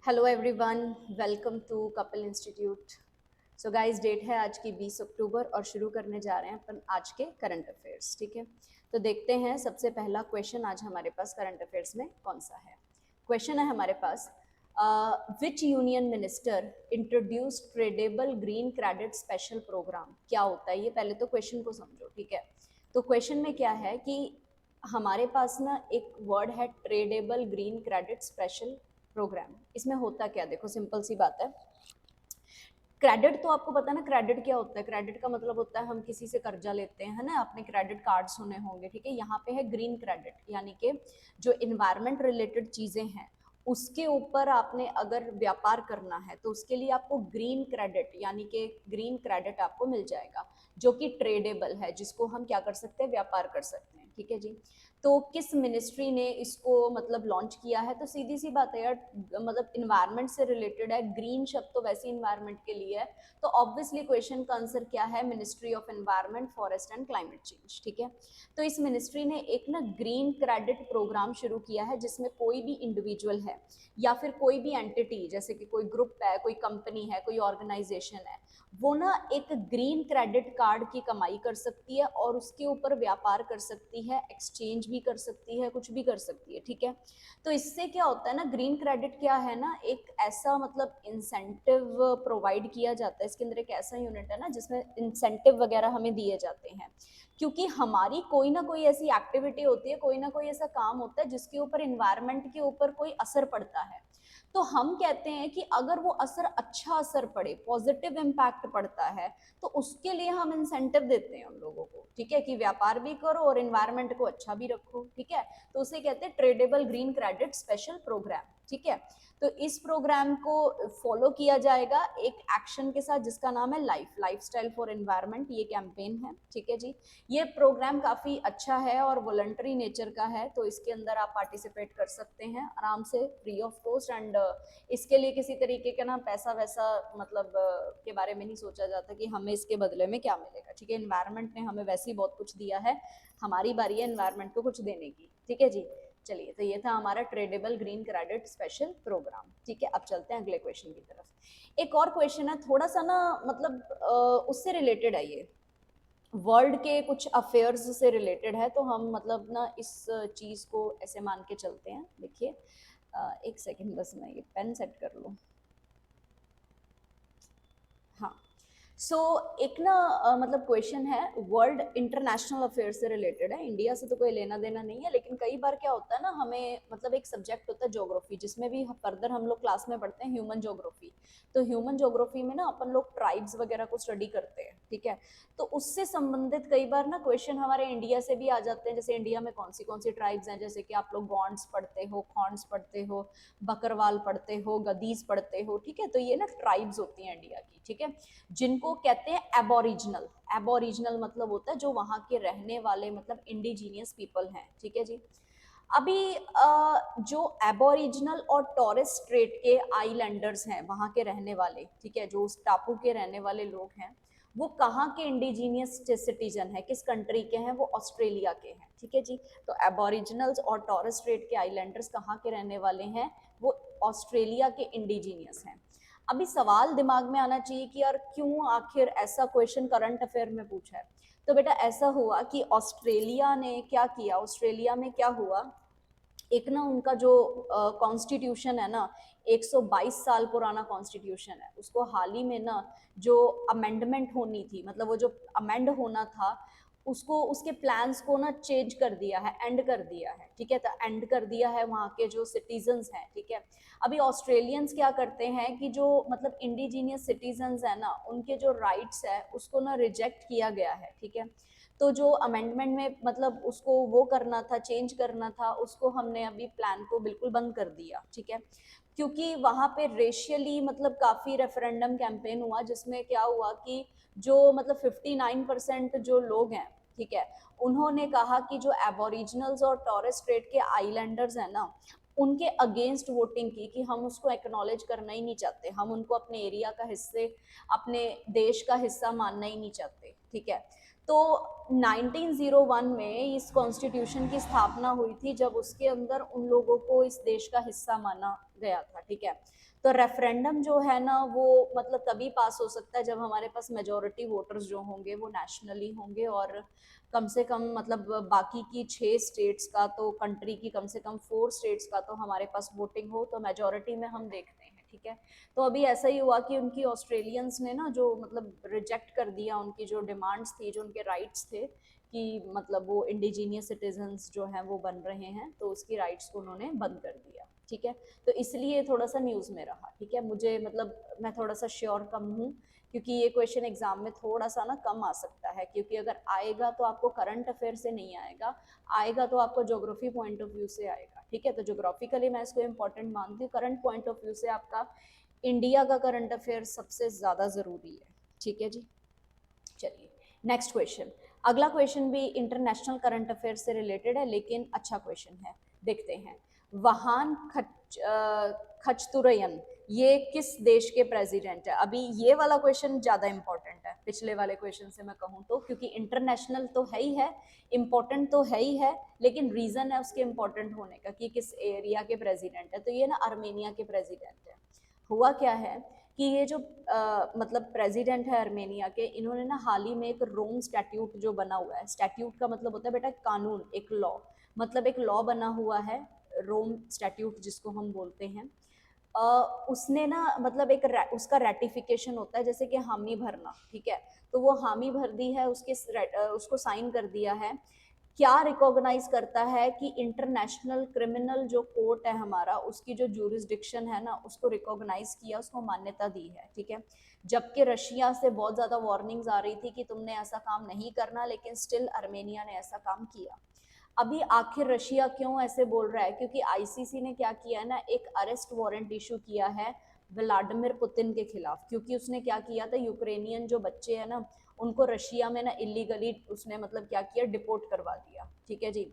Hello everyone, welcome to Kapil institute. So guys, date है आज की 20 अक्टूबर और शुरू करने जा रहे हैं अपन आज के करंट अफेयर्स। ठीक है, तो देखते हैं सबसे पहला क्वेश्चन आज हमारे पास करंट अफेयर्स में कौन सा है। क्वेश्चन है हमारे पास, which union minister introduce tradeable green credit special program. क्या होता है ये, पहले तो क्वेश्चन को समझो। ठीक है, तो क्वेश्चन में क्या है कि हमारे पास ना एक वर्ड है tradable green credit special programme. इसमें होता क्या, देखो सिंपल सी बात है। क्रेडिट तो आपको पता है ना, क्रेडिट क्या होता है। क्रेडिट का मतलब होता है हम किसी से कर्जा लेते हैं, है ना। आपने क्रेडिट कार्ड सुने होंगे। ठीक है, यहाँ पे है ग्रीन क्रेडिट, यानी कि जो इन्वायरमेंट रिलेटेड चीजें हैं उसके ऊपर आपने अगर व्यापार करना है तो उसके लिए आपको ग्रीन क्रेडिट यानी कि ग्रीन क्रेडिट आपको मिल जाएगा, जो कि ट्रेडेबल है, जिसको हम क्या कर सकते हैं, व्यापार कर सकते हैं। ठीक है जी, तो किस मिनिस्ट्री ने इसको मतलब लॉन्च किया है, तो सीधी सी बात है यार, मतलब इन्वायरमेंट से रिलेटेड है। ग्रीन शब्द तो वैसे इन्वायरमेंट के लिए है, तो ऑब्वियसली क्वेश्चन का आंसर क्या है, ministry of environment, forest and climate change. ठीक है, तो इस मिनिस्ट्री ने एक ना ग्रीन क्रेडिट प्रोग्राम शुरू किया है, जिसमें कोई भी इंडिविजुअल है या फिर कोई भी एंटिटी, जैसे कि कोई ग्रुप है, कोई कंपनी है, कोई ऑर्गेनाइजेशन है, वो ना एक ग्रीन क्रेडिट कार्ड की कमाई कर सकती है और उसके ऊपर व्यापार कर सकती है, एक्सचेंज भी कर सकती है, कुछ भी कर सकती है। ठीक है, तो इससे क्या होता है ना, ग्रीन क्रेडिट क्या है ना, एक ऐसा मतलब इंसेंटिव प्रोवाइड किया जाता है। इसके अंदर एक ऐसा यूनिट है ना जिसमें इंसेंटिव वगैरह हमें दिए जाते हैं, क्योंकि हमारी कोई ना कोई ऐसी एक्टिविटी होती है, कोई ना कोई ऐसा काम होता है जिसके ऊपर इन्वायरमेंट के ऊपर कोई असर पड़ता है। तो हम कहते हैं कि अगर वो असर अच्छा असर पड़े, पॉजिटिव इम्पैक्ट पड़ता है, तो उसके लिए हम इंसेंटिव देते हैं उन लोगों को। ठीक है, कि व्यापार भी करो और इन्वायरमेंट को अच्छा भी रखो। ठीक है, तो उसे कहते हैं tradable green credit special programme. ठीक है, तो इस प्रोग्राम को फॉलो किया जाएगा एक एक्शन के साथ जिसका नाम है लाइफस्टाइल फॉर एनवायरनमेंट, ये कैंपेन है। ठीक है जी, ये प्रोग्राम काफी अच्छा है और वॉलंटरी नेचर का है, तो इसके अंदर आप पार्टिसिपेट कर सकते हैं आराम से, फ्री ऑफ कॉस्ट। एंड इसके लिए किसी तरीके का ना पैसा वैसा मतलब के बारे में नहीं सोचा जाता कि हमें इसके बदले में क्या मिलेगा। ठीक है, एनवायरनमेंट ने हमें वैसे ही बहुत कुछ दिया है, हमारी बारी है एनवायरनमेंट को कुछ देने की। ठीक है जी, चलिए, तो ये था हमारा tradable green credit special programme. ठीक है, अब चलते हैं अगले क्वेश्चन की तरफ। एक और क्वेश्चन है, थोड़ा सा ना मतलब उससे रिलेटेड है, ये वर्ल्ड के कुछ अफेयर्स से रिलेटेड है, तो हम मतलब ना इस चीज को ऐसे मान के चलते हैं। देखिए, एक सेकंड बस, मैं ये पेन सेट कर लूं। हाँ, सो एक ना मतलब क्वेश्चन है, वर्ल्ड इंटरनेशनल अफेयर से रिलेटेड है, इंडिया से तो कोई लेना देना नहीं है, लेकिन कई बार क्या होता है ना, हमें मतलब एक सब्जेक्ट होता है ज्योग्राफी, जिसमें भी फर्दर हम लोग क्लास में पढ़ते हैं ह्यूमन ज्योग्राफी। तो ह्यूमन ज्योग्राफी में ना अपन लोग ट्राइब्स वगैरह को स्टडी करते हैं। ठीक है, तो उससे संबंधित कई बार ना क्वेश्चन हमारे इंडिया से भी आ जाते हैं। जैसे इंडिया में कौन सी ट्राइब्स हैं, जैसे कि आप लोग गॉन्ड्स पढ़ते हो, खॉन्ड्स पढ़ते हो, बकरवाल पढ़ते हो, गदीज पढ़ते हो। ठीक है, तो ये ना ट्राइब्स होती हैं इंडिया की। ठीक है, जिनको कहते हैं एबोरिजिनल। एबोरिजिनल मतलब होता है जो वहां के रहने वाले, मतलब इंडिजीनियस पीपल हैं। ठीक है जी, अभी जो एबोरिजिनल और टॉरेस स्ट्रेट के आइलैंडर्स हैं, वहां के रहने वाले, ठीक है, जो उस टापू के रहने वाले लोग हैं, वो कहाँ के इंडिजीनियस सिटीजन है, किस कंट्री के हैं, वो ऑस्ट्रेलिया के हैं। ठीक है जी, तो एबोरिजिनल्स और टॉरेस स्ट्रेट के आइलैंडर्स कहाँ के रहने वाले हैं, वो ऑस्ट्रेलिया के इंडिजीनियस हैं। अभी सवाल दिमाग में आना चाहिए कि यार क्यों आखिर ऐसा क्वेश्चन करंट अफेयर में पूछा है। तो बेटा ऐसा हुआ कि ऑस्ट्रेलिया ने क्या किया, ऑस्ट्रेलिया में क्या हुआ, एक ना उनका जो कॉन्स्टिट्यूशन है ना, 122 साल पुराना कॉन्स्टिट्यूशन है, उसको हाल ही में ना जो अमेंडमेंट होनी थी, मतलब वो जो अमेंड होना था, उसको उसके प्लान्स को ना चेंज कर दिया है, एंड कर दिया है। ठीक है, तो एंड कर दिया है वहाँ के जो सिटीजन्स हैं। ठीक है, अभी ऑस्ट्रेलियंस क्या करते हैं कि जो मतलब इंडिजीनियस सिटीजन्स है ना, उनके जो राइट्स है उसको ना रिजेक्ट किया गया है। ठीक है, तो जो अमेंडमेंट में मतलब उसको वो करना था, चेंज करना था, उसको हमने अभी प्लान को बिल्कुल बंद कर दिया। ठीक है, क्योंकि वहां पे रेशियली मतलब काफी रेफरेंडम कैंपेन हुआ, जिसमें क्या हुआ कि जो मतलब 59% जो लोग हैं, ठीक है, उन्होंने कहा कि जो एबोरिजिनल्स और टॉरेस स्ट्रेट के आइलैंडर्स हैं ना, उनके अगेंस्ट वोटिंग की कि हम उसको एक्नॉलेज करना ही नहीं चाहते, हम उनको अपने एरिया का हिस्से, अपने देश का हिस्सा मानना ही नहीं चाहते। ठीक है, तो 1901 में इस कॉन्स्टिट्यूशन की स्थापना हुई थी, जब उसके अंदर उन लोगों को इस देश का हिस्सा माना गया था, ठीक है। तो रेफरेंडम जो है ना वो मतलब तभी पास हो सकता है जब हमारे पास मेजोरिटी वोटर्स जो होंगे वो नेशनली होंगे, और कम से कम मतलब बाकी की 6 स्टेट्स का तो कंट्री की कम से कम 4 स्टेट्स का तो हमारे पास वोटिंग हो, तो मेजोरिटी में हम देखते हैं, ठीक है। तो अभी ऐसा ही हुआ कि उनकी ऑस्ट्रेलियंस ने ना जो मतलब रिजेक्ट कर दिया उनकी जो डिमांड्स थी, जो उनके राइट्स थे कि मतलब वो इंडिजीनियस सिटीजन्स जो हैं वो बन रहे हैं, तो उसकी राइट्स को उन्होंने बंद कर दिया, ठीक है। तो इसलिए थोड़ा सा न्यूज़ में रहा, ठीक है। मुझे मतलब मैं थोड़ा सा श्योर कम हूँ, क्योंकि ये क्वेश्चन एग्जाम में थोड़ा सा ना कम आ सकता है, क्योंकि अगर आएगा तो आपको करंट अफेयर से नहीं आएगा, आएगा तो आपको ज्योग्राफी पॉइंट ऑफ व्यू से आएगा, ठीक है। तो ज्योग्राफिकली मैं इसको इंपॉर्टेंट मानती हूँ, करंट पॉइंट ऑफ व्यू से आपका इंडिया का करंट अफेयर सबसे ज्यादा जरूरी है, ठीक है जी। चलिए नेक्स्ट क्वेश्चन। अगला क्वेश्चन भी इंटरनेशनल करंट अफेयर से रिलेटेड है, लेकिन अच्छा क्वेश्चन है, देखते हैं। वहान खचतुरयन ये किस देश के प्रेसिडेंट है? अभी ये वाला क्वेश्चन ज्यादा इंपॉर्टेंट है पिछले वाले क्वेश्चन से मैं कहूँ तो, क्योंकि इंटरनेशनल तो है ही है, इंपॉर्टेंट तो है ही है, लेकिन रीजन है उसके इंपॉर्टेंट होने का कि किस एरिया के प्रेसिडेंट है। तो ये ना आर्मेनिया के प्रेसिडेंट है। हुआ क्या है कि ये जो मतलब प्रेसिडेंट है आर्मेनिया के, इन्होंने ना हाल ही में एक रोम स्टैट्यूट जो बना हुआ है, स्टैट्यूट का मतलब होता है बेटा कानून, एक लॉ, मतलब एक लॉ बना हुआ है रोम स्टैट्यूट जिसको हम बोलते हैं। उसने ना मतलब एक उसका रेटिफिकेशन होता है, जैसे कि हामी भरना, ठीक है। तो वो हामी भर दी है, उसको साइन कर दिया है। क्या रिकॉग्नाइज करता है कि इंटरनेशनल क्रिमिनल जो कोर्ट है हमारा, उसकी जो ज्यूरिसडिक्शन है ना, उसको रिकॉग्नाइज किया, उसको मान्यता दी है, ठीक है। जबकि रशिया से बहुत ज्यादा वार्निंग्स आ रही थी कि तुमने ऐसा काम नहीं करना, लेकिन स्टिल आर्मेनिया ने ऐसा काम किया। अभी आखिर रशिया क्यों ऐसे बोल रहा है? क्योंकि आईसीसी ने क्या किया है ना, एक अरेस्ट वारंट इशू किया है व्लादिमीर पुतिन के खिलाफ, क्योंकि उसने क्या किया था, यूक्रेनियन जो बच्चे हैं ना उनको रशिया में ना इलीगली उसने मतलब क्या किया, डिपोर्ट करवा दिया, ठीक है जी।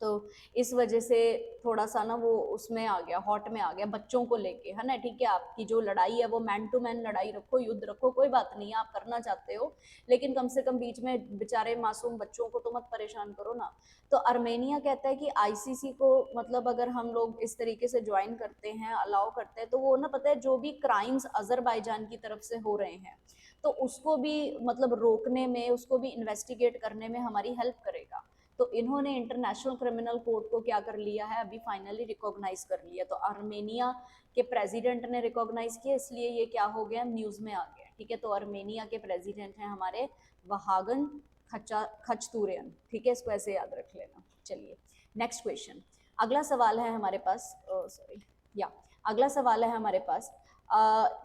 तो इस वजह से थोड़ा सा ना वो उसमें आ गया, हॉट में आ गया बच्चों को लेके, है ना, ठीक है। आपकी जो लड़ाई है वो मैन टू मैन लड़ाई रखो, युद्ध रखो, कोई बात नहीं है, आप करना चाहते हो, लेकिन कम से कम बीच में बेचारे मासूम बच्चों को तो मत परेशान करो ना। तो आर्मेनिया कहता है कि आईसीसी को मतलब अगर हम लोग इस तरीके से ज्वाइन करते हैं, अलाउ करते हैं, तो वो ना पता है जो भी क्राइम्स अजरबैजान की तरफ से हो रहे हैं तो उसको भी मतलब रोकने में, उसको भी इन्वेस्टिगेट करने में हमारी हेल्प करेगा। तो इन्होंने इंटरनेशनल क्रिमिनल कोर्ट को क्या कर लिया है, अभी फाइनली रिकॉग्नाइज कर लिया। तो आर्मेनिया के प्रेसिडेंट ने रिकॉग्नाइज किया, इसलिए ये क्या हो गया, न्यूज में आ गया, ठीक है। तो आर्मेनिया के प्रेसिडेंट हैं हमारे वहागन खचतुरयान, ठीक है, इसको ऐसे याद रख लेना। चलिए नेक्स्ट क्वेश्चन। अगला सवाल है हमारे पास, सॉरी या अगला सवाल है हमारे पास,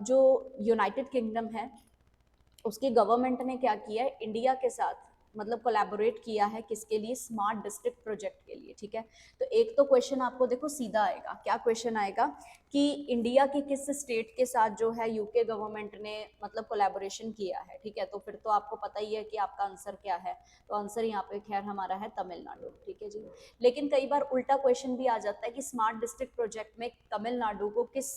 जो यूनाइटेड किंगडम है उसकी गवर्नमेंट ने क्या किया है, इंडिया के साथ मतलब कोलैबोरेट किया है, किसके लिए, स्मार्ट डिस्ट्रिक्ट प्रोजेक्ट के लिए, ठीक है। तो एक तो क्वेश्चन आपको देखो सीधा आएगा, क्या क्वेश्चन आएगा कि इंडिया की किस स्टेट के साथ जो है यूके गवर्नमेंट ने मतलब कोलैबोरेशन किया है, ठीक है। तो फिर तो आपको पता ही है कि आपका आंसर क्या है, तो आंसर यहाँ पे खैर हमारा है तमिलनाडु, ठीक है जी। लेकिन कई बार उल्टा क्वेश्चन भी आ जाता है कि स्मार्ट डिस्ट्रिक्ट प्रोजेक्ट में तमिलनाडु को किस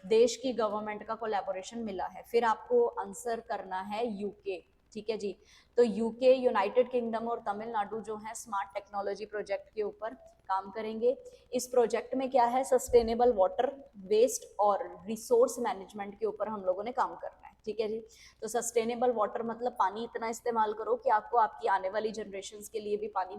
देश की गवर्नमेंट का कोलैबोरेशन मिला है, फिर आपको आंसर करना है यूके, ठीक है जी। तो यूके, यूनाइटेड किंगडम और तमिलनाडु जो है स्मार्ट टेक्नोलॉजी प्रोजेक्ट के ऊपर काम करेंगे। इस प्रोजेक्ट में क्या है, सस्टेनेबल वाटर, वेस्ट और रिसोर्स मैनेजमेंट के ऊपर हम लोगों ने काम करना है, ठीक है जी। तो सस्टेनेबल वाटर मतलब पानी इतना इस्तेमाल करो कि आपको आपकी आने वाली जनरेशन्स के लिए भी पानी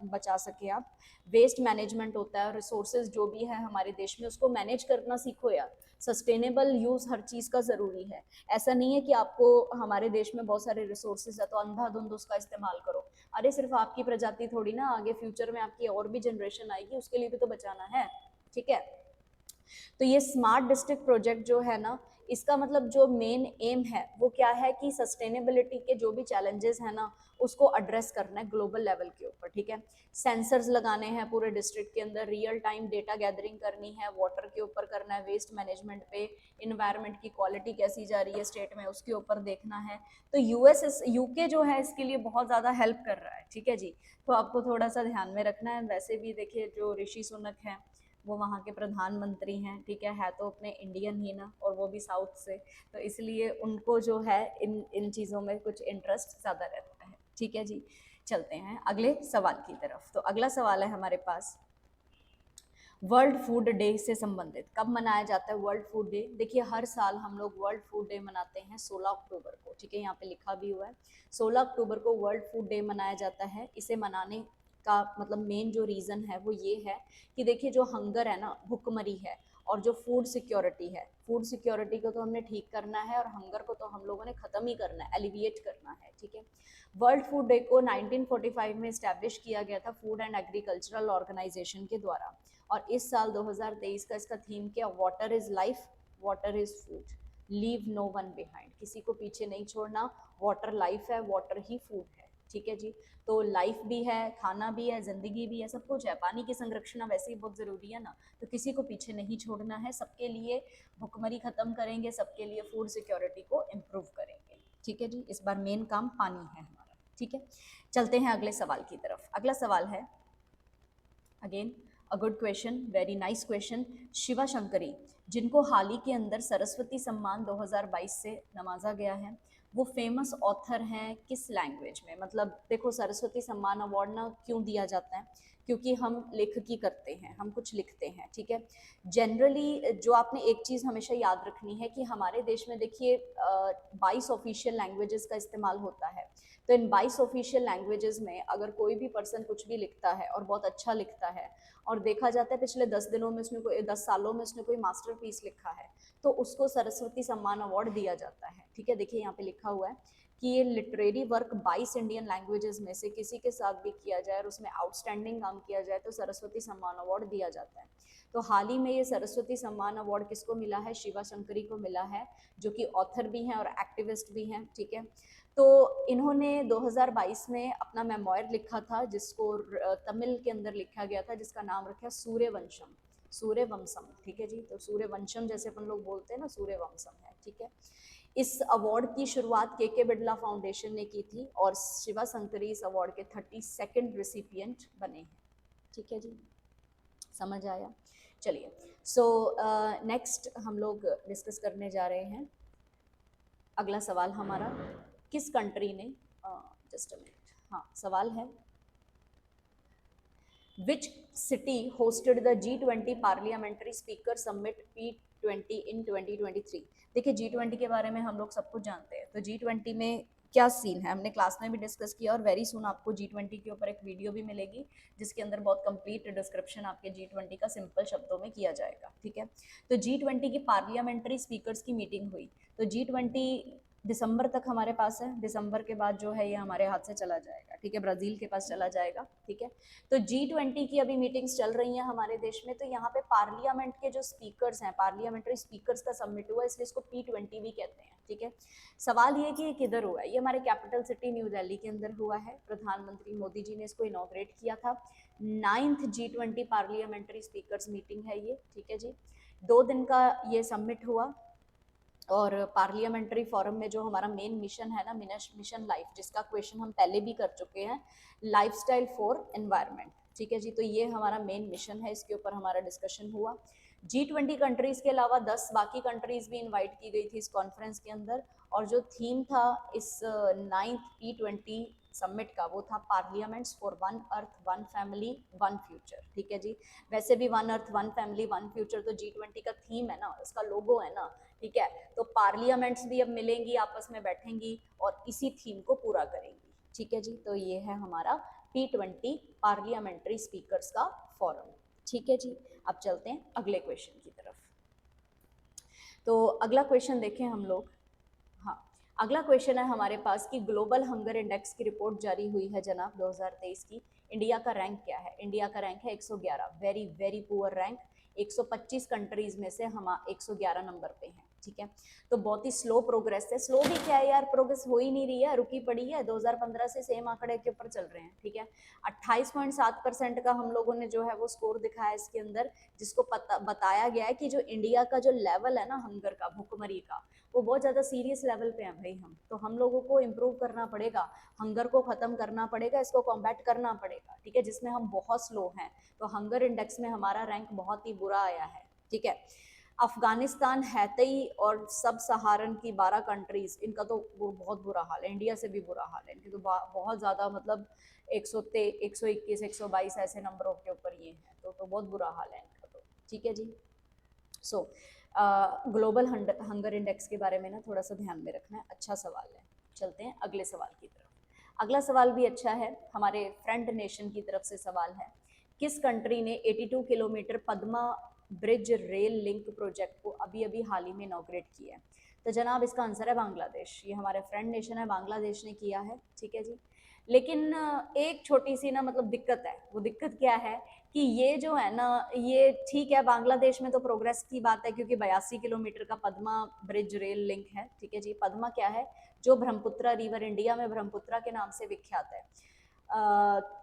बचा सके आप। वेस्ट मैनेजमेंट होता है, रिसोर्सेज जो भी है हमारे देश में उसको मैनेज करना सीखो यार। सस्टेनेबल यूज हर चीज का जरूरी है। ऐसा नहीं है कि आपको हमारे देश में बहुत सारे रिसोर्सेज है तो अंधाधुंध उसका इस्तेमाल करो। अरे सिर्फ आपकी प्रजाति थोड़ी ना, आगे फ्यूचर में आपकी और भी जनरेशन आएगी, उसके लिए भी तो बचाना है, ठीक है। तो ये स्मार्ट डिस्ट्रिक्ट प्रोजेक्ट जो है ना, इसका मतलब जो मेन एम है वो क्या है कि सस्टेनेबिलिटी के जो भी चैलेंजेस है ना उसको एड्रेस करना है ग्लोबल लेवल के ऊपर, ठीक है। सेंसर्स लगाने हैं पूरे डिस्ट्रिक्ट के अंदर, रियल टाइम डेटा गैदरिंग करनी है, वाटर के ऊपर करना है, वेस्ट मैनेजमेंट पे, इन्वायरमेंट की क्वालिटी कैसी जा रही है स्टेट में उसके ऊपर देखना है। तो यूके जो है इसके लिए बहुत ज़्यादा हेल्प कर रहा है, ठीक है जी। तो आपको थोड़ा सा ध्यान में रखना है। वैसे भी देखिए जो ऋषि सुनक हैं वो वहाँ के प्रधानमंत्री हैं, ठीक है तो अपने इंडियन ही ना, और वो भी साउथ से, तो इसलिए उनको जो है इन चीज़ों में कुछ इंटरेस्ट ज़्यादा रहता है, ठीक है जी। चलते हैं अगले सवाल की तरफ। तो अगला सवाल है हमारे पास, वर्ल्ड फूड डे से संबंधित कब मनाया जाता है वर्ल्ड फूड डे? देखिए हर साल हम लोग वर्ल्ड फूड डे मनाते हैं 16 अक्टूबर को, ठीक है, यहाँ पे लिखा भी हुआ है 16 अक्टूबर को वर्ल्ड फूड डे मनाया जाता है। इसे मनाने का मतलब मेन जो रीज़न है वो ये है कि देखिए जो हंगर है ना, भुखमरी है, और जो फूड सिक्योरिटी है, फूड सिक्योरिटी को तो हमने ठीक करना है और हंगर को तो हम लोगों ने ख़त्म ही करना है, एलिविएट करना है, ठीक है। वर्ल्ड फूड डे को 1945 में इस्टेब्लिश किया गया था फूड एंड एग्रीकल्चरल ऑर्गेनाइजेशन के द्वारा, और इस साल 2023 का इसका थीम क्या? Water is life, water is food, leave no one behind, किसी को पीछे नहीं छोड़ना, वाटर लाइफ है, वाटर ही फूड है, ठीक है जी। तो लाइफ भी है, खाना भी है, जिंदगी भी है, सब कुछ है, पानी की संरक्षण वैसे ही बहुत जरूरी है ना, तो किसी को पीछे नहीं छोड़ना है, सबके लिए भुखमरी खत्म करेंगे, सबके लिए फूड सिक्योरिटी को इम्प्रूव करेंगे, ठीक है जी। इस बार मेन काम पानी है हमारा, ठीक है। चलते हैं अगले सवाल की तरफ। अगला सवाल है again a good question, very nice question. Shiva Shankari, जिनको हाल ही के अंदर सरस्वती सम्मान 2022 से नवाजा गया है, वो फेमस ऑथर हैं किस लैंग्वेज में? मतलब देखो सरस्वती सम्मान अवार्ड ना क्यों दिया जाता है? क्योंकि हम लेखकी करते हैं, हम कुछ लिखते हैं, ठीक है। जनरली जो आपने एक चीज़ हमेशा याद रखनी है कि हमारे देश में देखिए 22 ऑफिशियल लैंग्वेजेस का इस्तेमाल होता है, तो इन 22 ऑफिशियल लैंग्वेजेस में अगर कोई भी पर्सन कुछ भी लिखता है और बहुत अच्छा लिखता है, और देखा जाता है पिछले 10 दिनों में उसने कोई 10 सालों में उसने कोई मास्टरपीस लिखा है, तो उसको सरस्वती सम्मान अवार्ड दिया जाता है, ठीक है। देखिए यहाँ पे लिखा हुआ है कि ये लिटरेरी वर्क 22 इंडियन लैंग्वेजेस में से किसी के साथ भी किया जाए और उसमें आउटस्टैंडिंग काम किया जाए तो सरस्वती सम्मान अवार्ड दिया जाता है। तो हाल ही में ये सरस्वती सम्मान अवार्ड किसको मिला है? शिवा शंकरी को मिला है, जो कि ऑथर भी हैं और एक्टिविस्ट भी हैं, ठीक है। तो इन्होंने 2022 में अपना मेमोयर लिखा था, जिसको तमिल के अंदर लिखा गया था, जिसका नाम रखा सूर्यवंशम, सूर्यवंशम, ठीक है जी। तो सूर्यवंशम जैसे अपन लोग बोलते हैं ना, सूर्यवंशम है, ठीक है। इस अवार्ड की शुरुआत के बिरला फाउंडेशन ने की थी और शिवा शंकरी इस अवार्ड के 32nd रिसिपिएंट बने हैं, ठीक है जी। समझ आया? चलिए, सो नेक्स्ट हम लोग डिस्कस करने जा रहे हैं अगला सवाल हमारा, किस कंट्री ने जस्ट अ मिनट, हाँ सवाल है which city hosted the G20 parliamentary speaker summit P20 इन 2023? देखिए G20 के बारे में हम लोग सब कुछ जानते हैं, तो G20 में क्या सीन है हमने क्लास में भी डिस्कस किया, और वेरी सुन आपको G20 के ऊपर एक वीडियो भी मिलेगी जिसके अंदर बहुत कंप्लीट डिस्क्रिप्शन आपके G20 का सिंपल शब्दों में किया जाएगा, ठीक है। तो G20 की पार्लियामेंट्री स्पीकर्स की मीटिंग हुई, तो G20 दिसंबर तक हमारे पास है, दिसंबर के बाद जो है ये हमारे हाथ से चला जाएगा, ठीक है, ब्राज़ील के पास चला जाएगा, ठीक है। तो G20 की अभी मीटिंग्स चल रही हैं हमारे देश में, तो यहाँ पे पार्लियामेंट के जो स्पीकर्स हैं, पार्लियामेंट्री स्पीकर्स का समिट हुआ, इसलिए इसको P20 भी कहते हैं, ठीक है। सवाल ये कि ये किधर हुआ है? ये हमारे कैपिटल सिटी न्यू दिल्ली के अंदर हुआ है, प्रधानमंत्री मोदी जी ने इसको इनॉग्रेट किया था। 9th G20 parliamentary speakers meeting है ये, ठीक है जी। 2 दिन का ये समिट हुआ, और पार्लियामेंट्री फोरम में जो हमारा मेन मिशन है ना, मिशन लाइफ, जिसका क्वेश्चन हम पहले भी कर चुके हैं, लाइफस्टाइल फॉर एनवायरनमेंट, ठीक है जी। तो ये हमारा मेन मिशन है, इसके ऊपर हमारा डिस्कशन हुआ। G20 कंट्रीज के अलावा 10 बाकी कंट्रीज भी इनवाइट की गई थी इस कॉन्फ्रेंस के अंदर, और जो थीम था इस 9th P20 समिट का वो था parliaments for one earth one family one future, ठीक है जी। वैसे भी one earth one family one future तो G20 का थीम है ना, उसका लोगो है ना, ठीक है। तो पार्लियामेंट्स भी अब मिलेंगी, आपस में बैठेंगी और इसी थीम को पूरा करेंगी, ठीक है जी। तो ये है हमारा P20 पार्लियामेंट्री स्पीकर्स का फोरम, ठीक है जी। अब चलते हैं अगले क्वेश्चन की तरफ। तो अगला क्वेश्चन देखें हम लोग, हाँ अगला क्वेश्चन है हमारे पास कि ग्लोबल हंगर इंडेक्स की रिपोर्ट जारी हुई है जनाब 2023 की, इंडिया का रैंक क्या है? इंडिया का रैंक है 111, very very poor rank, 125 countries में से हम 111 नंबर पे हैं, ठीक है। तो बहुत ही स्लो प्रोग्रेस है, स्लो भी क्या है यार, प्रोग्रेस हो ही नहीं रही है, रुकी पड़ी है, 2015 से सेम आंकड़े के ऊपर चल रहे हैं, ठीक है। 28.7% का हम लोगों ने जो है वो स्कोर दिखाया इसके अंदर, जिसको बताया गया है कि जो इंडिया का जो लेवल है ना हंगर का, भुखमरी का, वो बहुत ज़्यादा सीरियस लेवल पे है भाई। तो हम लोगों को इम्प्रूव करना पड़ेगा, हंगर को ख़त्म करना पड़ेगा, इसको कॉम्बैट करना पड़ेगा, ठीक है, जिसमें हम बहुत स्लो हैं। तो हंगर इंडेक्स में हमारा रैंक बहुत ही बुरा आया है, ठीक है। अफगानिस्तान, हैती और सब सहारन की 12 कंट्रीज, इनका तो बहुत बुरा हाल है, इंडिया से भी बुरा हाल है, इनकी तो बहुत ज़्यादा, मतलब 121, 122 ऐसे नंबरों के ऊपर ये हैं, तो बहुत बुरा हाल है इनका। ठीक है जी। सो ग्लोबल हंगर इंडेक्स के बारे में ना थोड़ा सा ध्यान में रखना है, अच्छा सवाल है। चलते हैं अगले सवाल की तरफ। अगला सवाल भी अच्छा है, हमारे फ्रेंड नेशन की तरफ से सवाल है। किस कंट्री ने 82 kilometre Padma bridge rail link project को अभी अभी हाल ही में इनॉग्रेट किया है? तो जनाब इसका आंसर है बांग्लादेश। ये हमारे फ्रेंड नेशन है, बांग्लादेश ने किया है, ठीक है जी। लेकिन एक छोटी सी ना मतलब दिक्कत है। वो दिक्कत क्या है कि ये जो है ना, ये ठीक है, बांग्लादेश में तो प्रोग्रेस की बात है क्योंकि 82 किलोमीटर का पद्मा ब्रिज रेल लिंक है, ठीक है जी। पद्मा क्या है? जो ब्रह्मपुत्रा रिवर, इंडिया में ब्रह्मपुत्रा के नाम से विख्यात है,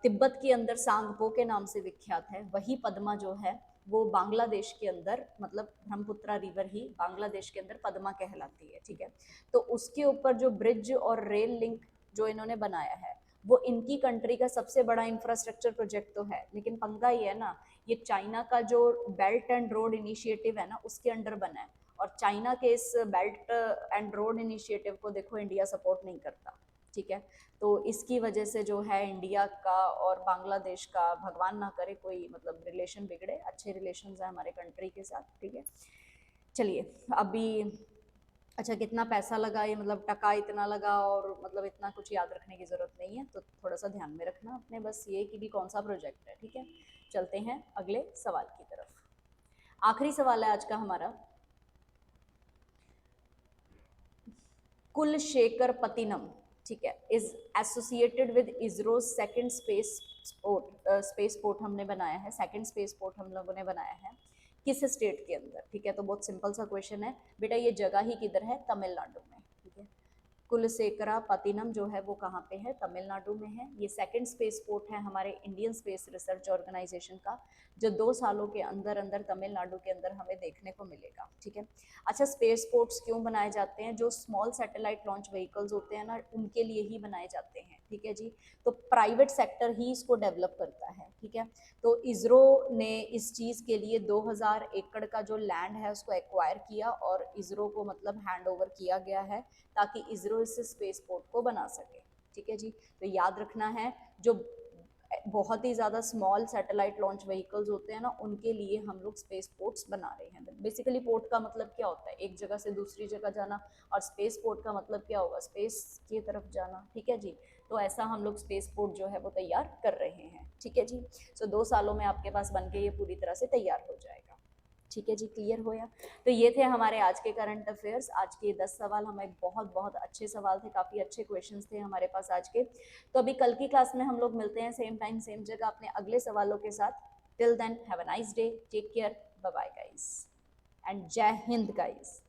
तिब्बत के अंदर सांगपो के नाम से विख्यात है, वही पद्मा जो है वो बांग्लादेश के अंदर, मतलब ब्रह्मपुत्रा रिवर ही बांग्लादेश के अंदर पद्मा कहलाती है, ठीक है। तो उसके ऊपर जो ब्रिज और रेल लिंक जो इन्होंने बनाया है वो इनकी कंट्री का सबसे बड़ा इंफ्रास्ट्रक्चर प्रोजेक्ट तो है, लेकिन पंगा ये है ना, ये चाइना का जो बेल्ट एंड रोड इनिशिएटिव है ना उसके अंडर बना है, और चाइना के इस बेल्ट एंड रोड इनिशिएटिव को देखो इंडिया सपोर्ट नहीं करता, ठीक है। तो इसकी वजह से जो है इंडिया का और बांग्लादेश का, भगवान ना करे कोई मतलब रिलेशन बिगड़े, अच्छे रिलेशन है हमारे कंट्री के साथ, ठीक है। चलिए अभी, अच्छा कितना पैसा लगा, ये मतलब टका इतना लगा और मतलब इतना कुछ याद रखने की ज़रूरत नहीं है, तो थोड़ा सा ध्यान में रखना अपने, बस ये कि भी कौन सा प्रोजेक्ट है, ठीक है। चलते हैं अगले सवाल की तरफ। आखिरी सवाल है आज का हमारा। कुलशेखरपत्तनम, ठीक है, is associated with ISRO second space port हमने बनाया है, सेकंड स्पेस पोर्ट हम लोगों ने बनाया है किस स्टेट के अंदर, ठीक है। तो बहुत सिंपल सा क्वेश्चन है बेटा, ये जगह ही किधर है? तमिलनाडु में, ठीक है। कुलशेखरपत्तनम जो है वो कहाँ पे है? तमिलनाडु में है। ये सेकंड स्पेस पोर्ट है हमारे इंडियन स्पेस रिसर्च ऑर्गेनाइजेशन का, जो 2 सालों के अंदर अंदर तमिलनाडु के अंदर हमें देखने को मिलेगा, ठीक है। अच्छा, स्पेस पोर्ट्स क्यों बनाए जाते हैं? जो स्मॉल सैटेलाइट लॉन्च व्हीकल्स होते हैं ना, उनके लिए ही बनाए जाते हैं, ठीक है जी। तो प्राइवेट सेक्टर ही इसको डेवलप करता है, ठीक है। तो इसरो ने इस चीज़ के लिए 2000 एकड़ का जो लैंड है उसको एक्वायर किया और इसरो को मतलब हैंड ओवर किया गया है, ताकि इसरो इस स्पेस पोर्ट को बना सके, ठीक है जी। तो याद रखना है, जो बहुत ही ज़्यादा स्मॉल सैटेलाइट लॉन्च व्हीकल्स होते हैं ना, उनके लिए हम लोग स्पेस पोर्ट्स बना रहे हैं। बेसिकली पोर्ट का मतलब क्या होता है? एक जगह से दूसरी जगह जाना, और स्पेस पोर्ट का मतलब क्या होगा? स्पेस की तरफ जाना, ठीक है जी। तो ऐसा हम लोग स्पेस पोर्ट जो है वो तैयार कर रहे हैं, ठीक है जी। सो 2 सालों में आपके पास बन के ये पूरी तरह से तैयार हो जाएगा, ठीक है जी। क्लियर होया? तो ये थे हमारे आज के करंट अफेयर्स। आज के 10 सवाल हमें बहुत बहुत अच्छे सवाल थे, काफ़ी अच्छे क्वेश्चंस थे हमारे पास आज के। तो अभी कल की क्लास में हम लोग मिलते हैं सेम टाइम सेम जगह अपने अगले सवालों के साथ। Till then have a nice day, take care, bye bye guys, and जय हिंद गाइस।